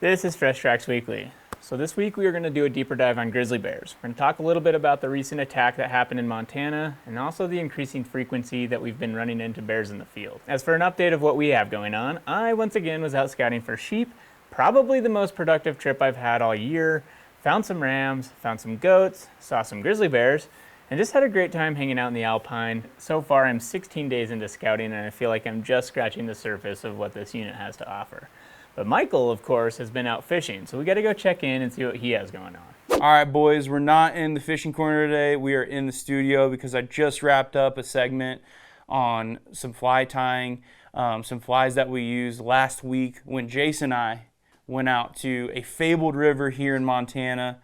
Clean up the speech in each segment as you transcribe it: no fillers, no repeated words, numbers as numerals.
This is Fresh Tracks Weekly. So this week we are going to do a deeper dive on grizzly bears. We're going to talk a little bit about the recent attack that happened in Montana and also the increasing frequency that we've been running into bears in the field. As for an update of what we have going on, I once again was out scouting for sheep, probably the most productive trip I've had all year. Found some rams, found some goats, saw some grizzly bears, and just had a great time hanging out in the Alpine. So far I'm 16 days into scouting and I feel like I'm just scratching the surface of what this unit has to offer. But Michael, of course, has been out fishing, so we got to go check in and see what he has going on. All right, boys, we're not in the fishing corner today. We are in the studio because I just wrapped up a segment on some fly tying, some flies that we used last week when Jason and I went out to a fabled river here in Montana.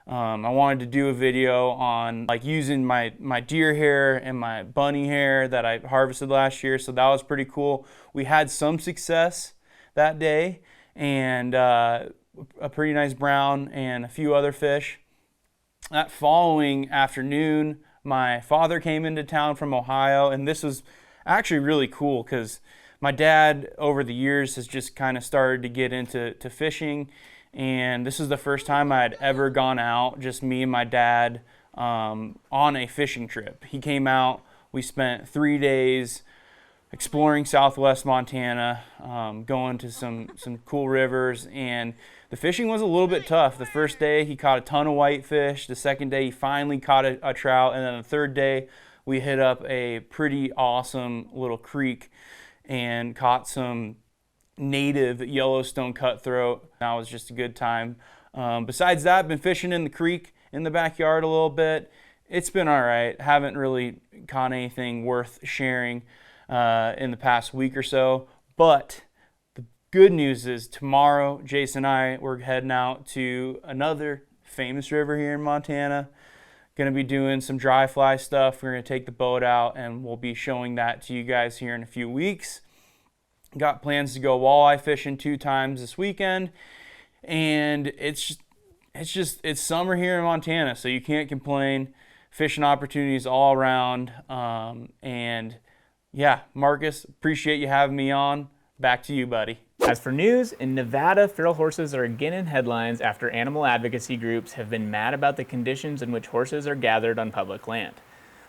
I wanted to do a video on using my deer hair and my bunny hair that I harvested last year, so that was pretty cool. We had some success that day, and a pretty nice brown and a few other fish. That following afternoon, my father came into town from Ohio, and this was actually really cool because my dad over the years has just kind of started to get into fishing, and this is the first time I had ever gone out, just me and my dad, on a fishing trip. He came out, we spent 3 days exploring southwest Montana, going to some cool rivers, and the fishing was a little bit tough. The first day he caught a ton of whitefish. The second day he finally caught a trout, and then the third day we hit up a pretty awesome little creek and caught some native Yellowstone cutthroat. That was just a good time. Besides that, I've been fishing in the creek in the backyard a little bit. It's been all right. Haven't really caught anything worth sharing in the past week or so, but the good news is tomorrow Jason and I, we're heading out to another famous river here in Montana. Going to be doing some dry fly stuff. We're going to take the boat out and we'll be showing that to you guys here in a few weeks. Got plans to go walleye fishing 2 times this weekend, and it's summer here in Montana, so you can't complain. Fishing opportunities all around, and yeah, Marcus, appreciate you having me on. Back to you, buddy. As for news, in Nevada, feral horses are again in headlines after animal advocacy groups have been mad about the conditions in which horses are gathered on public land.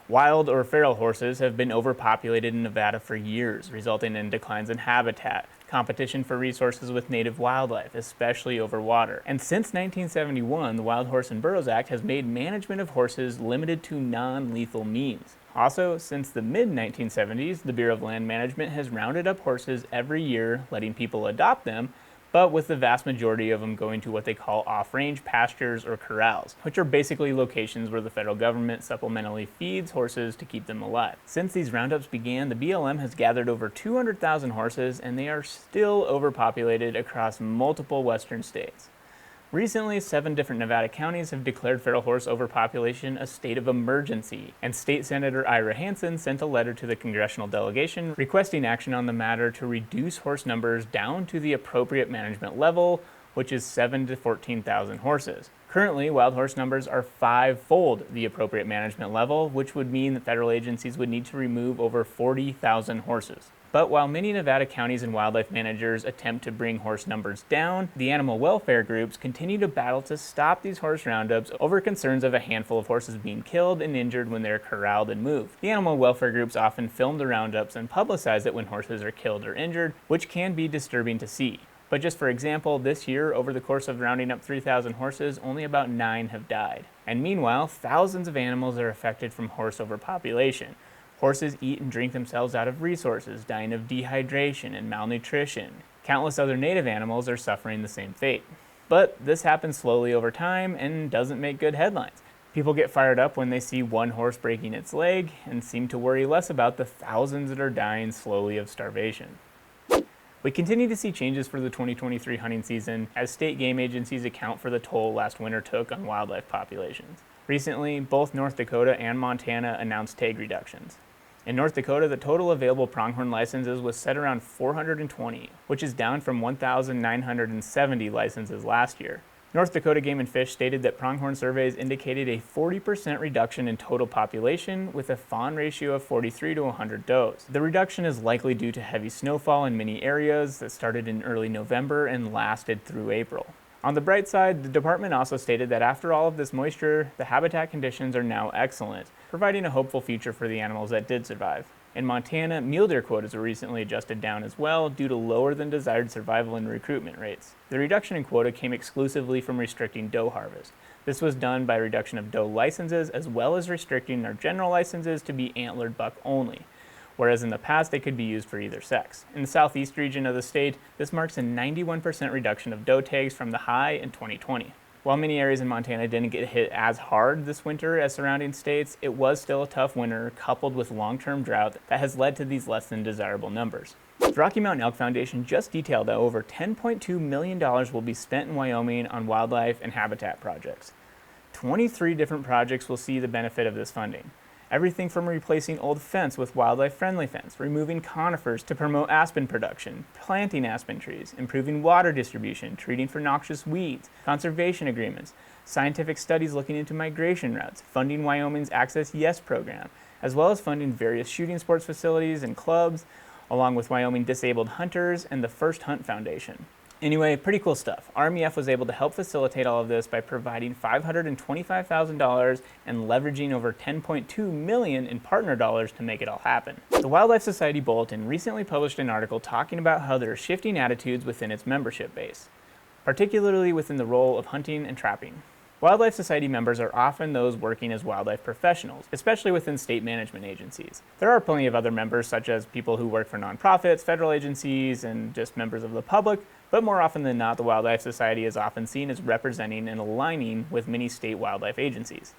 Wild or feral horses have been overpopulated in Nevada for years, resulting in declines in habitat, competition for resources with native wildlife, especially over water. And since 1971, the Wild Horse and Burros Act has made management of horses limited to non-lethal means. Also, since the mid-1970s, the Bureau of Land Management has rounded up horses every year, letting people adopt them, but with the vast majority of them going to what they call off-range pastures or corrals, which are basically locations where the federal government supplementally feeds horses to keep them alive. Since these roundups began, the BLM has gathered over 200,000 horses, and they are still overpopulated across multiple western states. Recently, 7 different Nevada counties have declared feral horse overpopulation a state of emergency, and State Senator Ira Hansen sent a letter to the congressional delegation requesting action on the matter to reduce horse numbers down to the appropriate management level, which is 7,000 to 14,000 horses. Currently, wild horse numbers are 5-fold the appropriate management level, which would mean that federal agencies would need to remove over 40,000 horses. But while many Nevada counties and wildlife managers attempt to bring horse numbers down, the animal welfare groups continue to battle to stop these horse roundups over concerns of a handful of horses being killed and injured when they're corralled and moved. The animal welfare groups often film the roundups and publicize it when horses are killed or injured, which can be disturbing to see. But just for example, this year, over the course of rounding up 3,000 horses, only about 9 have died. And meanwhile, thousands of animals are affected from horse overpopulation. Horses eat and drink themselves out of resources, dying of dehydration and malnutrition. Countless other native animals are suffering the same fate. But this happens slowly over time and doesn't make good headlines. People get fired up when they see one horse breaking its leg and seem to worry less about the thousands that are dying slowly of starvation. We continue to see changes for the 2023 hunting season as state game agencies account for the toll last winter took on wildlife populations. Recently, both North Dakota and Montana announced tag reductions. In North Dakota, the total available pronghorn licenses was set around 420, which is down from 1,970 licenses last year. North Dakota Game and Fish stated that pronghorn surveys indicated a 40% reduction in total population with a fawn ratio of 43 to 100 does. The reduction is likely due to heavy snowfall in many areas that started in early November and lasted through April. On the bright side, the department also stated that after all of this moisture, the habitat conditions are now excellent, providing a hopeful future for the animals that did survive. In Montana, mule deer quotas were recently adjusted down as well due to lower than desired survival and recruitment rates. The reduction in quota came exclusively from restricting doe harvest. This was done by reduction of doe licenses as well as restricting their general licenses to be antlered buck only, whereas in the past they could be used for either sex. In the southeast region of the state, this marks a 91% reduction of doe tags from the high in 2020. While many areas in Montana didn't get hit as hard this winter as surrounding states, it was still a tough winter coupled with long-term drought that has led to these less than desirable numbers. The Rocky Mountain Elk Foundation just detailed that over $10.2 million will be spent in Wyoming on wildlife and habitat projects. 23 different projects will see the benefit of this funding. Everything from replacing old fence with wildlife-friendly fence, removing conifers to promote aspen production, planting aspen trees, improving water distribution, treating for noxious weeds, conservation agreements, scientific studies looking into migration routes, funding Wyoming's Access Yes program, as well as funding various shooting sports facilities and clubs, along with Wyoming Disabled Hunters and the First Hunt Foundation. Anyway, pretty cool stuff. RMEF was able to help facilitate all of this by providing $525,000 and leveraging over $10.2 million in partner dollars to make it all happen. The Wildlife Society Bulletin recently published an article talking about how there are shifting attitudes within its membership base, particularly within the role of hunting and trapping. Wildlife Society members are often those working as wildlife professionals, especially within state management agencies. There are plenty of other members, such as people who work for nonprofits, federal agencies, and just members of the public, but more often than not, the Wildlife Society is often seen as representing and aligning with many state wildlife agencies.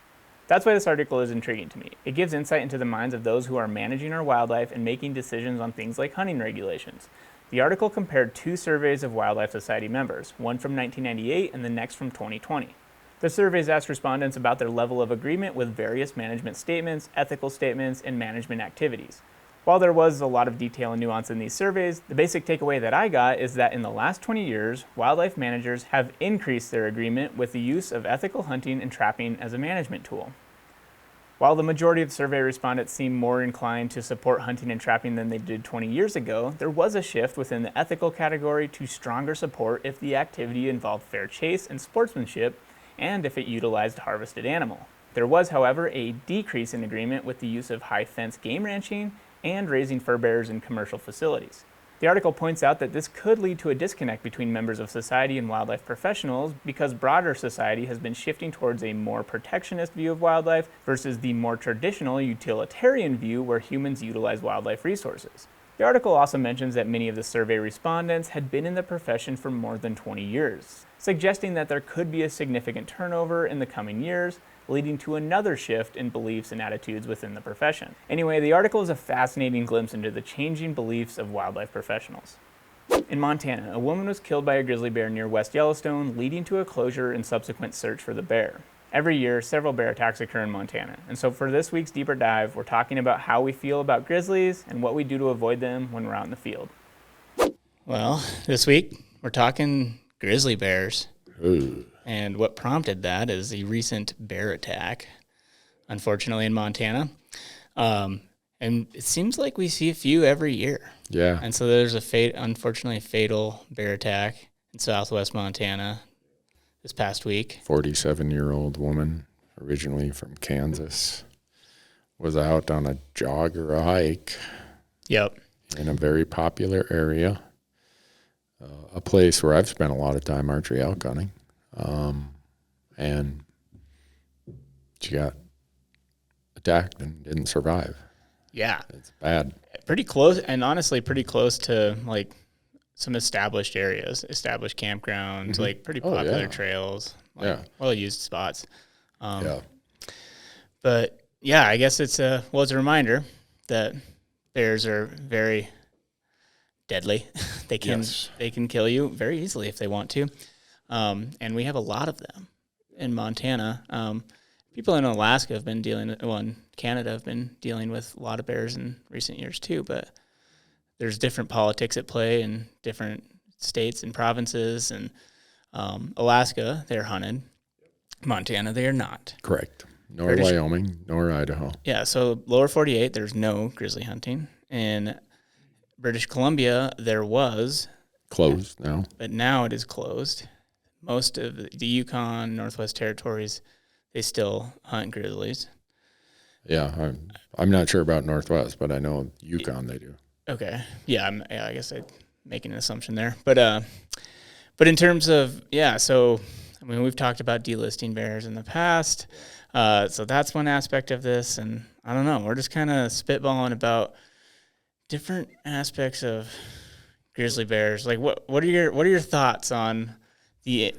That's why this article is intriguing to me. It gives insight into the minds of those who are managing our wildlife and making decisions on things like hunting regulations. The article compared two surveys of Wildlife Society members, one from 1998 and the next from 2020. The surveys asked respondents about their level of agreement with various management statements, ethical statements, and management activities. While there was a lot of detail and nuance in these surveys, the basic takeaway that I got is that in the last 20 years, wildlife managers have increased their agreement with the use of ethical hunting and trapping as a management tool. While the majority of survey respondents seem more inclined to support hunting and trapping than they did 20 years ago, there was a shift within the ethical category to stronger support if the activity involved fair chase and sportsmanship, and if it utilized a harvested animal. There was, however, a decrease in agreement with the use of high-fence game ranching and raising fur bearers in commercial facilities. The article points out that this could lead to a disconnect between members of society and wildlife professionals because broader society has been shifting towards a more protectionist view of wildlife versus the more traditional utilitarian view where humans utilize wildlife resources. The article also mentions that many of the survey respondents had been in the profession for more than 20 years, suggesting that there could be a significant turnover in the coming years, leading to another shift in beliefs and attitudes within the profession. Anyway, the article is a fascinating glimpse into the changing beliefs of wildlife professionals. In Montana, a woman was killed by a grizzly bear near West Yellowstone, leading to a closure and subsequent search for the bear. Every year, several bear attacks occur in Montana, and so for this week's Deeper Dive, we're talking about how we feel about grizzlies and what we do to avoid them when we're out in the field. Well, this week, we're talking grizzly bears. Ooh. And what prompted that is a recent bear attack, unfortunately, in Montana. And it seems like we see a few every year. Yeah. And so there's unfortunately, a fatal bear attack in southwest Montana this past week. 47-year-old woman, originally from Kansas, was out on a jog or a hike. Yep. In a very popular area, a place where I've spent a lot of time archery elk hunting. And she got attacked and didn't survive. Yeah. It's bad. Pretty close, and honestly pretty close to like some established areas, established campgrounds, Mm-hmm. like pretty popular yeah. trails, like Yeah. well-used spots. Yeah. But yeah, I guess it's a reminder that bears are very deadly. They can kill you very easily if they want to. And we have a lot of them in Montana. People in Alaska have been in Canada have been dealing with a lot of bears in recent years too, but there's different politics at play in different states and provinces. And Alaska, they're hunted. Montana, they are not. Correct. Nor Wyoming, nor Idaho. Yeah, so lower 48, there's no grizzly hunting. In British Columbia, there was. Closed now. But now it is closed. Most of the Yukon, Northwest Territories, they still hunt grizzlies. Yeah, I'm not sure about Northwest, but I know Yukon they do. Okay. Yeah, I guess I'm making an assumption there. But in terms of, so, I mean, we've talked about delisting bears in the past. So that's one aspect of this. And I don't know, we're just kind of spitballing about different aspects of grizzly bears. Like, what are your thoughts on the...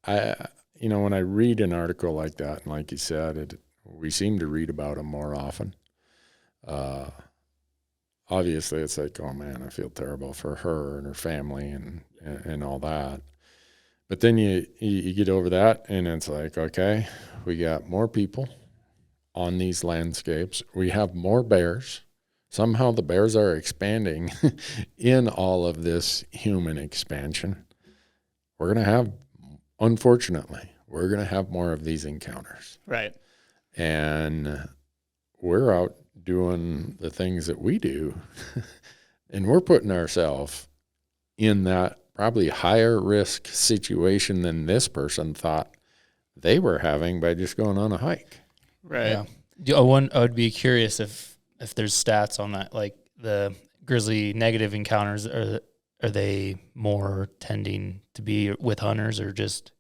When I read an article like that, and like you said, we seem to read about them more often. Obviously, it's like, oh man, I feel terrible for her and her family and all that. But then you get over that, and it's like, okay, we got more people on these landscapes. We have more bears. Somehow the bears are expanding in all of this human expansion. We're going to have, unfortunately, more of these encounters. Right. And we're out doing the things that we do, and we're putting ourselves in that probably higher risk situation than this person thought they were having by just going on a hike. Right. Yeah. I would be curious if there's stats on that, like the grizzly negative encounters, are they more tending to be with hunters or just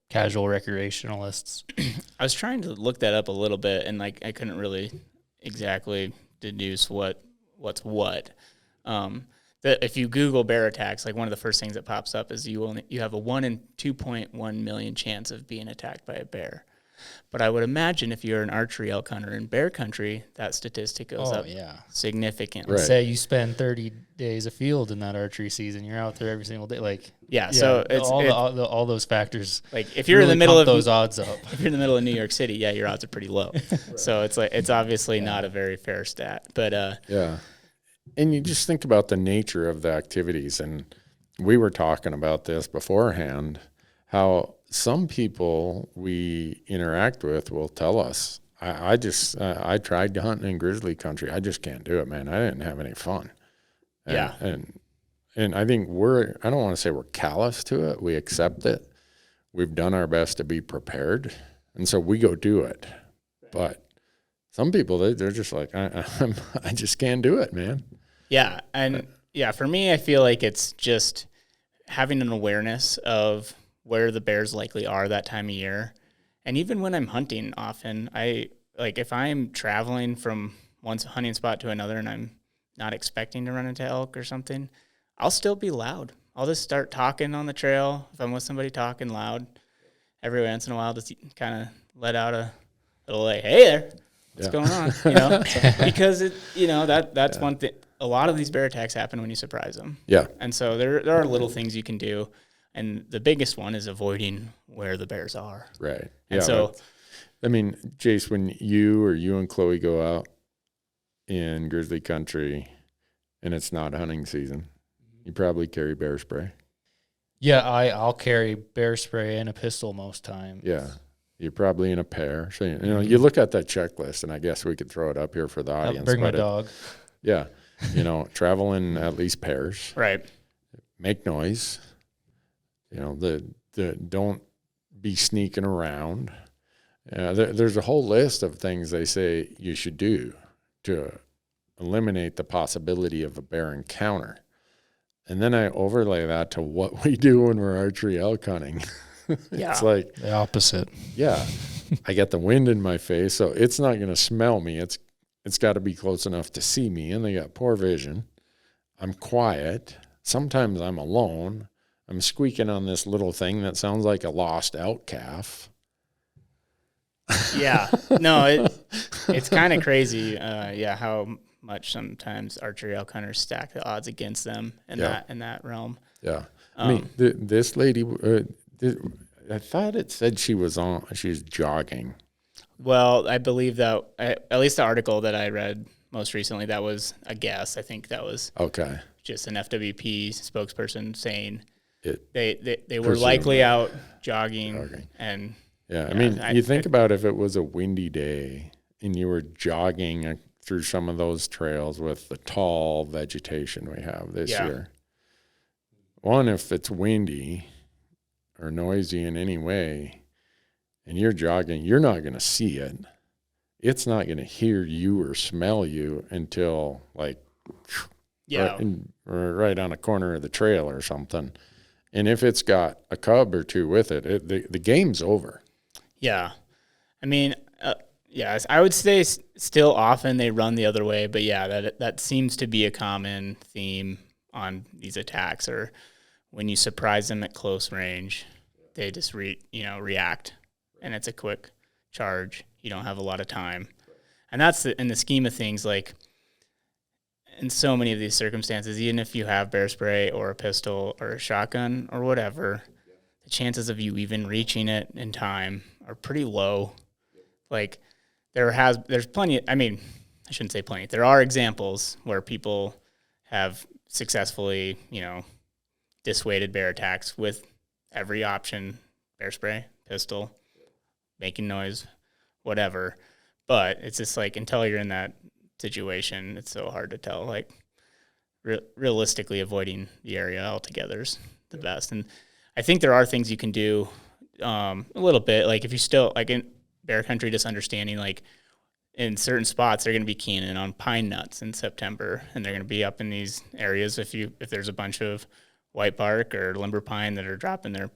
casual recreationalists? I was trying to look that up a little bit, and like I couldn't really exactly deduce what's what. That if you Google bear attacks, like one of the first things that pops up is you have a 1 in 2.1 million chance of being attacked by a bear. But I would imagine if you're an archery elk hunter in bear country, that statistic goes up significantly. Right. Say you spend 30 days afield in that archery season, you're out there every single day. So it's all those factors. Like if you're really in the middle of those odds up. if you're in the middle of New York City, your odds are pretty low. Right. So it's obviously not a very fair stat. But yeah. And you just think about the nature of the activities, and we were talking about this beforehand, how some people we interact with will tell us, I tried to hunt in grizzly country. I just can't do it, man. I didn't have any fun. And I think I don't want to say we're callous to it. We accept it. We've done our best to be prepared. And so we go do it. But some people, they're just like, I just can't do it, man. Yeah. And for me, I feel like it's just having an awareness of where the bears likely are that time of year. And even when I'm hunting often, if I'm traveling from one hunting spot to another and I'm not expecting to run into elk or something, I'll still be loud. I'll just start talking on the trail. If I'm with somebody talking loud, every once in a while, just kind of let out a little like, hey there, what's going on? Because that's one thing. A lot of these bear attacks happen when you surprise them. Yeah. And so there are little things you can do. And the biggest one is avoiding where the bears are. Right. And so, I mean, Jace, when you and Chloe go out in grizzly country and it's not hunting season, you probably carry bear spray. Yeah, I'll carry bear spray and a pistol most times. Yeah. You're probably in a pair. So, you look at that checklist, and I guess we could throw it up here for the audience. I'll bring my dog. Yeah. Travel in at least pairs. Right. Make noise. Don't be sneaking around. There's a whole list of things they say you should do to eliminate the possibility of a bear encounter. And then I overlay that to what we do when we're archery elk hunting. It's like the opposite. Yeah. I get the wind in my face, so it's not going to smell me. It's got to be close enough to see me, and they got poor vision. I'm quiet. Sometimes I'm alone. I'm squeaking on this little thing that sounds like a lost elk calf. Yeah. No, it's kind of crazy, how much sometimes archery elk hunters stack the odds against them in that realm. Yeah. I mean, this lady, I thought it said she was jogging. Well, I believe that, at least the article that I read most recently, that was a guess. I think that was okay. Just an FWP spokesperson saying They were likely out jogging. And yeah, I mean, you think about if it was a windy day and you were jogging through some of those trails with the tall vegetation we have this year. One, if it's windy or noisy in any way and you're jogging, you're not going to see it. It's not going to hear you or smell you until like right on a corner of the trail or something. And if it's got a cub or two with it, the game's over. Yeah. I mean, I would say still often they run the other way, but that seems to be a common theme on these attacks, or when you surprise them at close range, they just react, and it's a quick charge. You don't have a lot of time. And that's in the scheme of things, like in so many of these circumstances, even if you have bear spray or a pistol or a shotgun or whatever, the chances of you even reaching it in time are pretty low. Like there's plenty, I mean, I shouldn't say plenty. There are examples where people have successfully, dissuaded bear attacks with every option: bear spray, pistol, making noise, whatever. But it's just like, until you're in that situation, it's so hard to tell. Like realistically, avoiding the area altogether is the best. And I think there are things you can do a little bit. Like if you still, like in bear country, just understanding like in certain spots they're going to be keying in on pine nuts in September, and they're going to be up in these areas. If there's a bunch of white bark or limber pine that are dropping their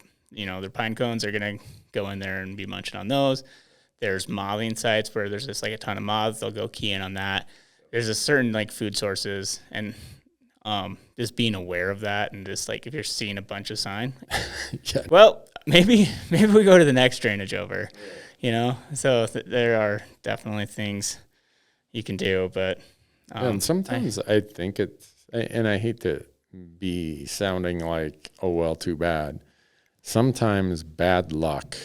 pine cones, they're going to go in there and be munching on those. There's mothing sites where there's just like a ton of moths. They'll go key in on that. There's a certain like food sources, and just being aware of that, and just like if you're seeing a bunch of sign, well, maybe we go to the next drainage over, So there are definitely things you can do, but and sometimes I think and I hate to be sounding like, oh well, too bad. Sometimes bad luck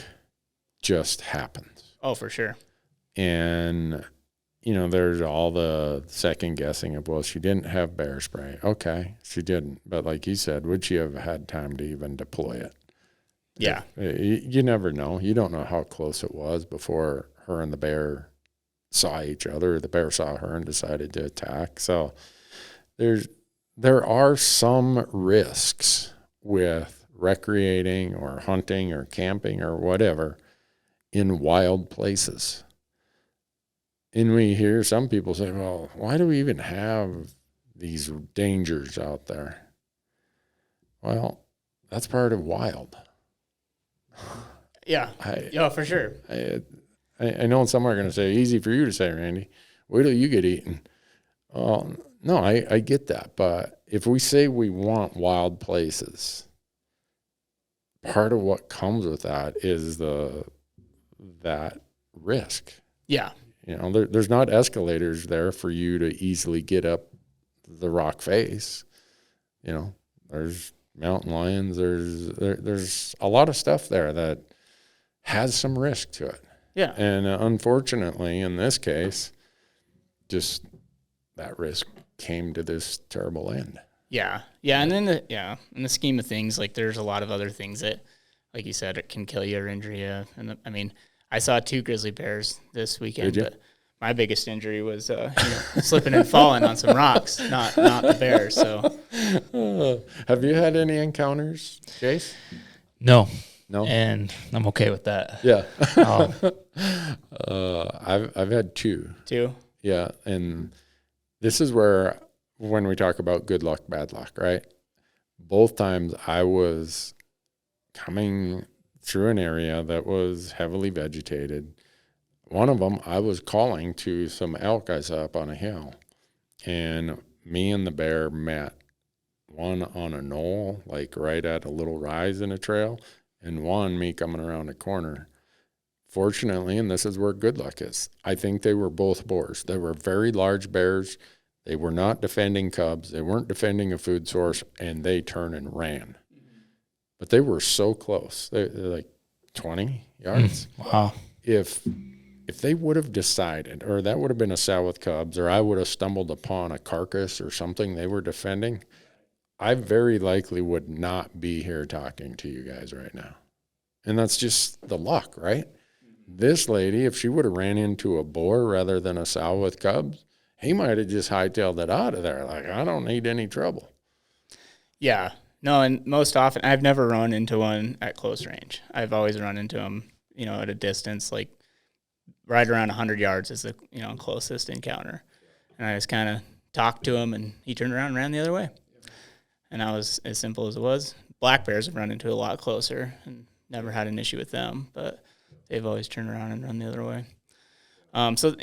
just happens. Oh, for sure. And, there's all the second guessing of, well, she didn't have bear spray. Okay, she didn't. But like you said, would she have had time to even deploy it? Yeah. You never know. You don't know how close it was before her and the bear saw each other. The bear saw her and decided to attack. So there are some risks with recreating or hunting or camping or whatever in wild places. And we hear some people say, well, why do we even have these dangers out there? Well, that's part of wild. Yeah. For sure. I know some are going to say, easy for you to say, Randy. Wait till you get eaten. No, I get that. But if we say we want wild places, part of what comes with that is that risk. Yeah. There's not escalators there for you to easily get up the rock face. There's mountain lions. There's a lot of stuff there that has some risk to it. Yeah. And unfortunately, in this case, just that risk came to this terrible end. Yeah. Yeah. And then in the scheme of things, like there's a lot of other things that, like you said, it can kill you or injure you. And I saw 2 grizzly bears this weekend, but my biggest injury was slipping and falling on some rocks, not the bears. So, have you had any encounters, Jace? No, No, and I'm okay with that. Yeah, I've had 2. 2? Yeah, and this is where when we talk about good luck, bad luck, right? Both times I was coming through an area that was heavily vegetated. One of them, I was calling to some elk I saw up on a hill, and me and the bear met, one on a knoll, like right at a little rise in a trail, and one me coming around a corner. Fortunately, and this is where good luck is, I think they were both boars. They were very large bears. They were not defending cubs. They weren't defending a food source, and they turned and ran. But they were so close. They're like 20 yards. Wow. If they would have decided, or that would have been a sow with cubs, or I would have stumbled upon a carcass or something they were defending, I very likely would not be here talking to you guys right now. And that's just the luck, right? This lady, if she would have ran into a boar rather than a sow with cubs, he might have just hightailed it out of there. Like, I don't need any trouble. Yeah. No, and most often, I've never run into one at close range. I've always run into them, at a distance, like right around 100 yards is the, closest encounter. And I just kind of talked to him, and he turned around and ran the other way. And that was as simple as it was. Black bears have run into a lot closer and never had an issue with them, but they've always turned around and run the other way. So,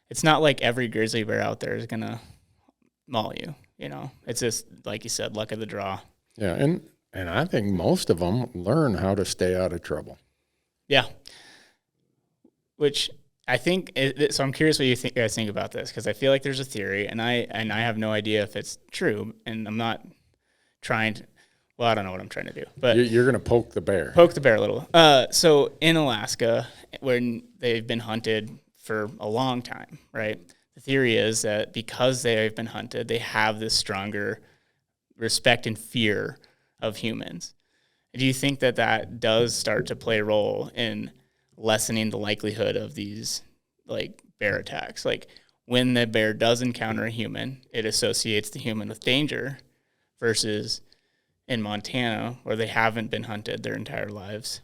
it's not like every grizzly bear out there is going to maul you, It's just, like you said, luck of the draw. Yeah, and I think most of them learn how to stay out of trouble. Yeah. Which I think, so I'm curious what you guys think about this, because I feel like there's a theory, and I have no idea if it's true, and I'm not trying to, well, I don't know what I'm trying to do. But you're going to poke the bear. Poke the bear a little. So in Alaska, when they've been hunted for a long time, right? The theory is that because they've been hunted, they have this stronger respect and fear of humans. Do you think that does start to play a role in lessening the likelihood of these like bear attacks? Like when the bear does encounter a human, it associates the human with danger, versus in Montana, where they haven't been hunted their entire lives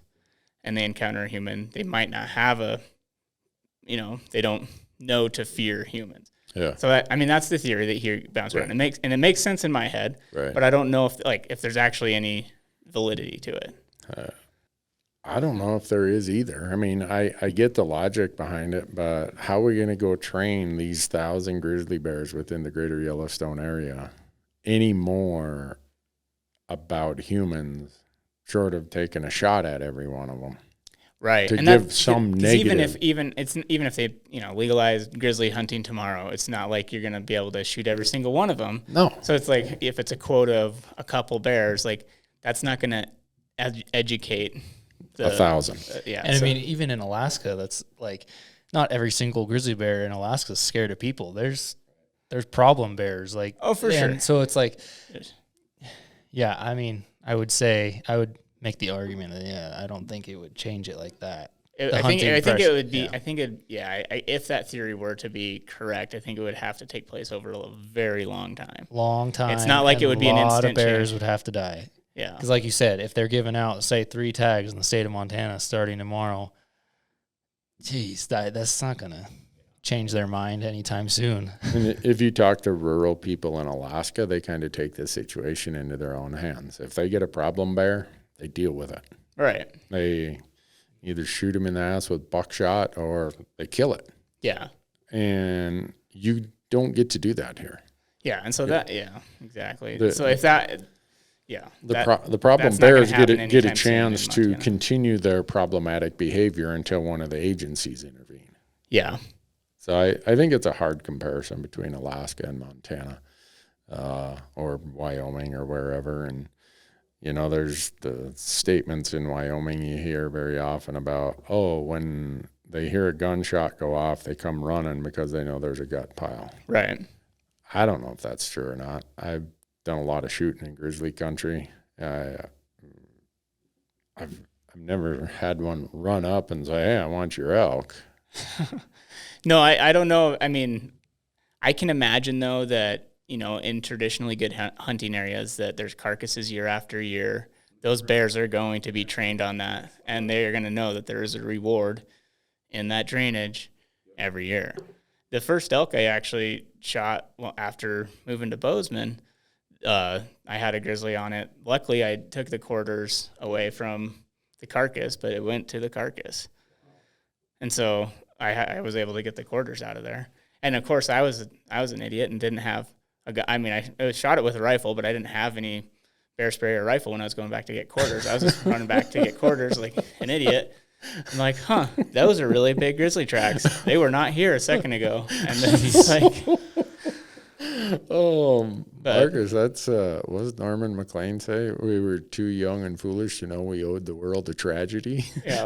and they encounter a human, they might not have they don't know to fear humans. Yeah. So that's the theory that here bounce around. It makes sense in my head, right. But I don't know if there's actually any validity to it. I don't know if there is either. I mean, I get the logic behind it, but how are we going to go train these 1,000 grizzly bears within the greater Yellowstone area any more about humans, short of taking a shot at every one of them? Right. To give some negative. Even if they legalize grizzly hunting tomorrow, it's not like you're going to be able to shoot every single one of them. No. So it's like if it's a quota of a couple bears, like that's not going to educate 1,000. Yeah. And I mean, even in Alaska, that's like not every single grizzly bear in Alaska is scared of people. There's problem bears, like, oh, for sure. So it's like, yeah, I mean, I would make the argument that, I don't think it would change it like that. I think it would be, yeah. If that theory were to be correct, I think it would have to take place over a very long time. Long time. It's not like it would be an instant change. A lot of bears change. would have to die. Yeah. Because like you said, if they're giving out, say, 3 tags in the state of Montana starting tomorrow, geez, that's not going to change their mind anytime soon. And if you talk to rural people in Alaska, they kind of take this situation into their own hands. If they get a problem bear, they deal with it. Right. They either shoot them in the ass with buckshot or they kill it. Yeah. And you don't get to do that here. Yeah. And so exactly. The problem bears get a chance to continue their problematic behavior until one of the agencies intervene. Yeah. So I think it's a hard comparison between Alaska and Montana, or Wyoming or wherever. And, there's the statements in Wyoming you hear very often about, when they hear a gunshot go off, they come running because they know there's a gut pile. Right. I don't know if that's true or not. I've done a lot of shooting in grizzly country. I've never had one run up and say, "Hey, I want your elk." No, I don't know. I mean, I can imagine though that, in traditionally good hunting areas that there's carcasses year after year. Those bears are going to be trained on that, and they're going to know that there is a reward in that drainage every year. The first elk I actually shot after moving to Bozeman, I had a grizzly on it. Luckily, I took the quarters away from the carcass, but it went to the carcass. And so I was able to get the quarters out of there. And of course, I was an idiot and didn't have I shot it with a rifle, but I didn't have any bear spray or rifle when I was going back to get quarters. I was just running back to get quarters like an idiot. I'm like, those are really big grizzly tracks. They were not here a second ago. And then he's like, Marcus, that's what does Norman McLean say? We were too young and foolish to know we owed the world a tragedy. Yeah,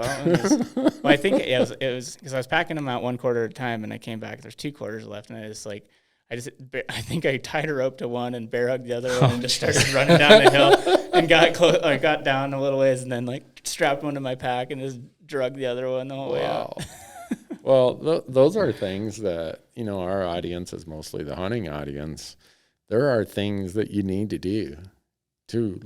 I think it was because I was packing them out 1 quarter at a time, and I came back. There's 2 quarters left, and I I think I tied a rope to one and bear hugged the other one and just started running down the hill and got down a little ways and then like strapped one to my pack and just drug the other one the whole way out. Well, those are things that, our audience is mostly the hunting audience. There are things that you need to do to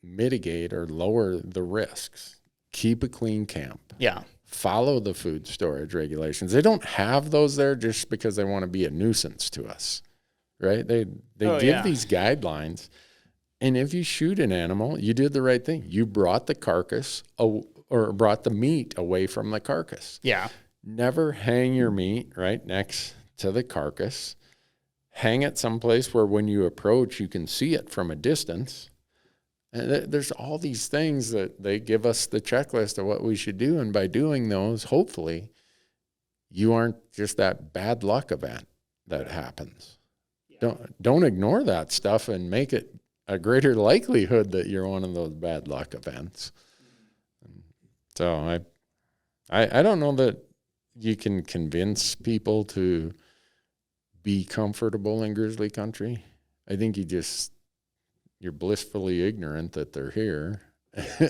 mitigate or lower the risks. Keep a clean camp. Yeah. Follow the food storage regulations. They don't have those there just because they want to be a nuisance to us, right? They give these guidelines. And if you shoot an animal, you did the right thing. You brought the carcass or brought the meat away from the carcass. Yeah. Never hang your meat right next to the carcass. Hang it someplace where when you approach, you can see it from a distance. And there's all these things that they give us the checklist of what we should do. And by doing those, hopefully, you aren't just that bad luck event that happens. Yeah. Don't ignore that stuff and make it a greater likelihood that you're one of those bad luck events. So I don't know that you can convince people to be comfortable in grizzly country. I think you're blissfully ignorant that they're here,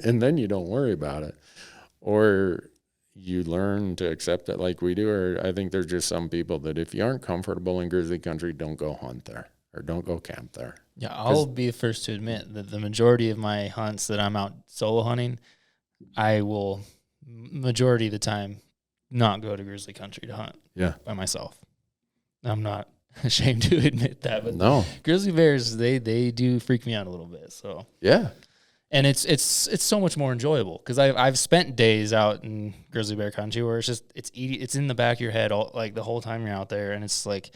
and then you don't worry about it. Or you learn to accept it like we do, or I think there's just some people that if you aren't comfortable in grizzly country, don't go hunt there or don't go camp there. Yeah, I'll be the first to admit that the majority of my hunts that I'm out solo hunting, I will, majority of the time, not go to grizzly country to hunt by myself. I'm not ashamed to admit that, but no, grizzly bears, they do freak me out a little bit. So yeah, and it's so much more enjoyable because I've spent days out in grizzly bear country where it's in the back of your head like the whole time you're out there, and it's like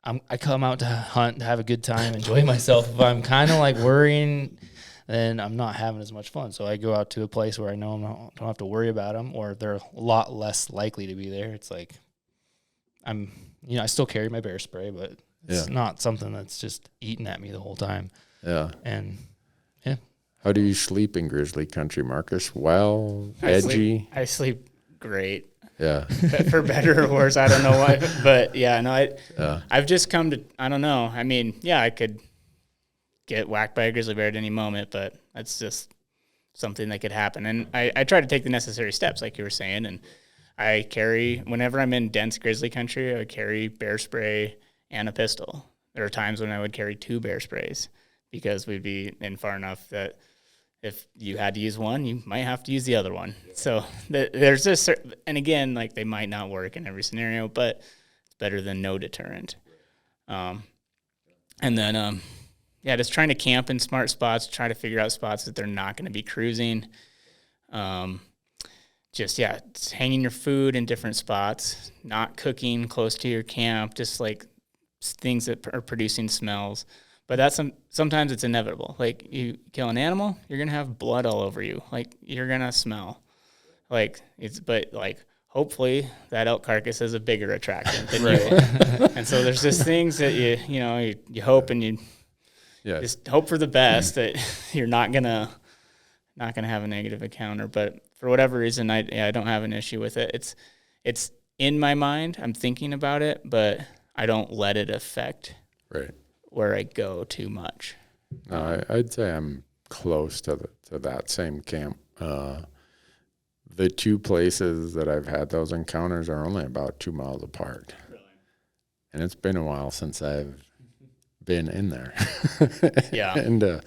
I come out to hunt to have a good time, enjoy myself. If I'm kind of like worrying, then I'm not having as much fun. So I go out to a place where I know don't have to worry about them, or they're a lot less likely to be there. It's like I still carry my bear spray, but it's not something that's just eating at me the whole time. Yeah. And yeah. How do you sleep in grizzly country, Marcus? Well, edgy? I sleep great. Yeah. For better or worse, I don't know why. But yeah, no, I've just come to, I don't know. I mean, yeah, I could get whacked by a grizzly bear at any moment, but that's just something that could happen. And I try to take the necessary steps, like you were saying, and I carry, whenever I'm in dense grizzly country, I would carry bear spray and a pistol. There are times when I would carry 2 bear sprays because we'd be in far enough that if you had to use one, you might have to use the other one. So there's this, and again, like they might not work in every scenario, but it's better than no deterrent. And then, just trying to camp in smart spots, try to figure out spots that they're not going to be cruising. Just hanging your food in different spots, not cooking close to your camp, just like things that are producing smells. But that's sometimes it's inevitable. Like you kill an animal, you're gonna have blood all over you. Like you're gonna smell. But hopefully that elk carcass is a bigger attractant than you. And so there's just things that you hope and you just hope for the best that you're not gonna have a negative encounter. But for whatever reason, I don't have an issue with it. It's in my mind. I'm thinking about it, but I don't let it affect where I go too much. I'd say I'm close to that same camp. The 2 places that I've had those encounters are only about 2 miles apart. Really? And it's been a while since I've been in there. Yeah. And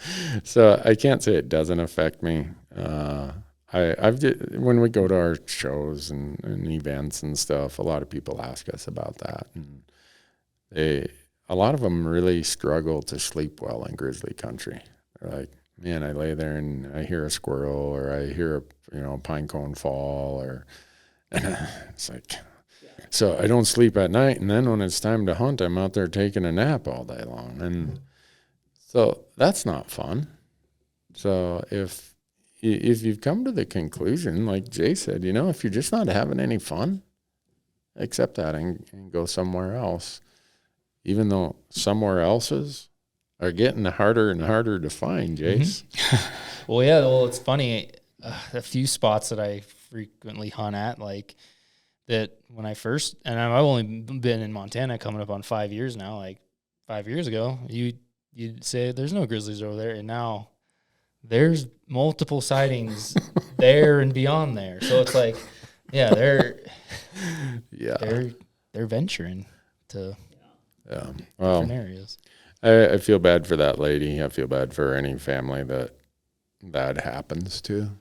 so I can't say it doesn't affect me. When we go to our shows and events and stuff, a lot of people ask us about that, and a lot of them really struggle to sleep well in grizzly country. They're like, man, I lay there and I hear a squirrel or I hear a pine cone fall, and it's like, so I don't sleep at night, and then when it's time to hunt, I'm out there taking a nap all day long, and so that's not fun. So if you've come to the conclusion, like Jay said, if you're just not having any fun, accept that and go somewhere else, even though somewhere else's are getting harder and harder to find, Jace. Mm-hmm. Well, it's funny. A few spots that I frequently hunt at, like that when I first, and I've only been in Montana coming up on 5 years now. Like 5 years ago, you'd say there's no grizzlies over there, and now there's multiple sightings there and beyond there. So it's like, yeah, they're venturing to Well, different areas. I feel bad for that lady. I feel bad for any family that happens to.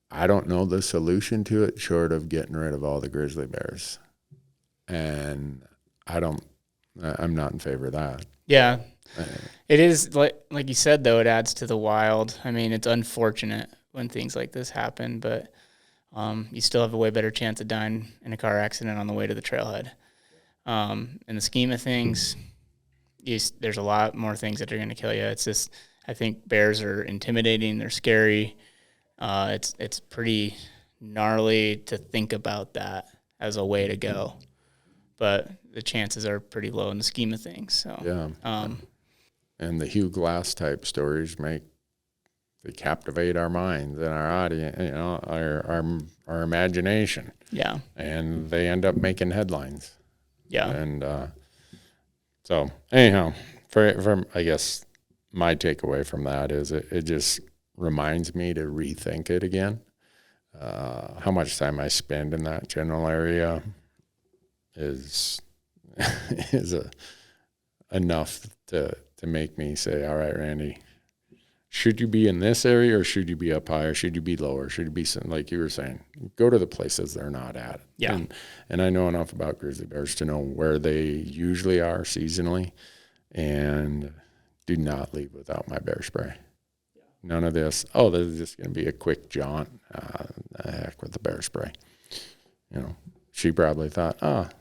I don't know the solution to it short of getting rid of all the grizzly bears. And I'm not in favor of that. Yeah. It is, like you said, though, it adds to the wild. I mean, it's unfortunate when things like this happen, but you still have a way better chance of dying in a car accident on the way to the trailhead. In the scheme of things, there's a lot more things that are going to kill you. It's just, I think bears are intimidating. They're scary. It's pretty gnarly to think about that as a way to go, but the chances are pretty low in the scheme of things. So yeah, and the Hugh Glass type stories they captivate our minds and our audience, our imagination. Yeah, and they end up making headlines. Yeah, and so anyhow, from I guess my takeaway from that is it just reminds me to rethink it again. How much time I spend in that general area is enough to make me say, all right, Randy, should you be in this area or should you be up higher? Should you be lower? Should you be, like you were saying, go to the places they're not at. Yeah. And I know enough about grizzly bears to know where they usually are seasonally, and do not leave without my bear spray. None of this, this is just going to be a quick jaunt. Heck with the bear spray. She probably thought,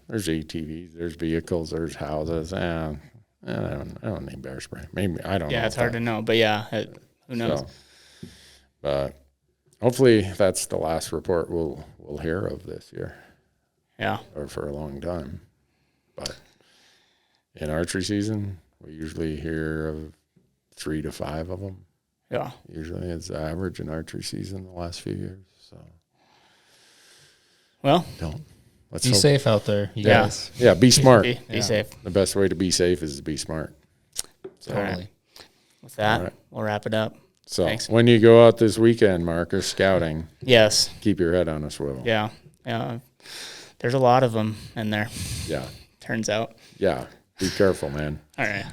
there's ATVs, there's vehicles, there's houses. I don't need bear spray. Maybe, I don't know. Yeah, it's hard to know, but who knows? So, but hopefully that's the last report we'll hear of this year. Yeah. Or for a long time. But in archery season, we usually hear of 3 to 5 of them. Yeah. Usually it's the average in archery season the last few years. So, well, let's be safe out there, you guys. Yeah, be smart. Be safe. The best way to be safe is to be smart. So, all right. With that, we'll wrap it up. So thanks. When you go out this weekend, Marcus, scouting, yes, keep your head on a swivel. Yeah. There's a lot of them in there. Yeah. Turns out. Yeah. Be careful, man. All right.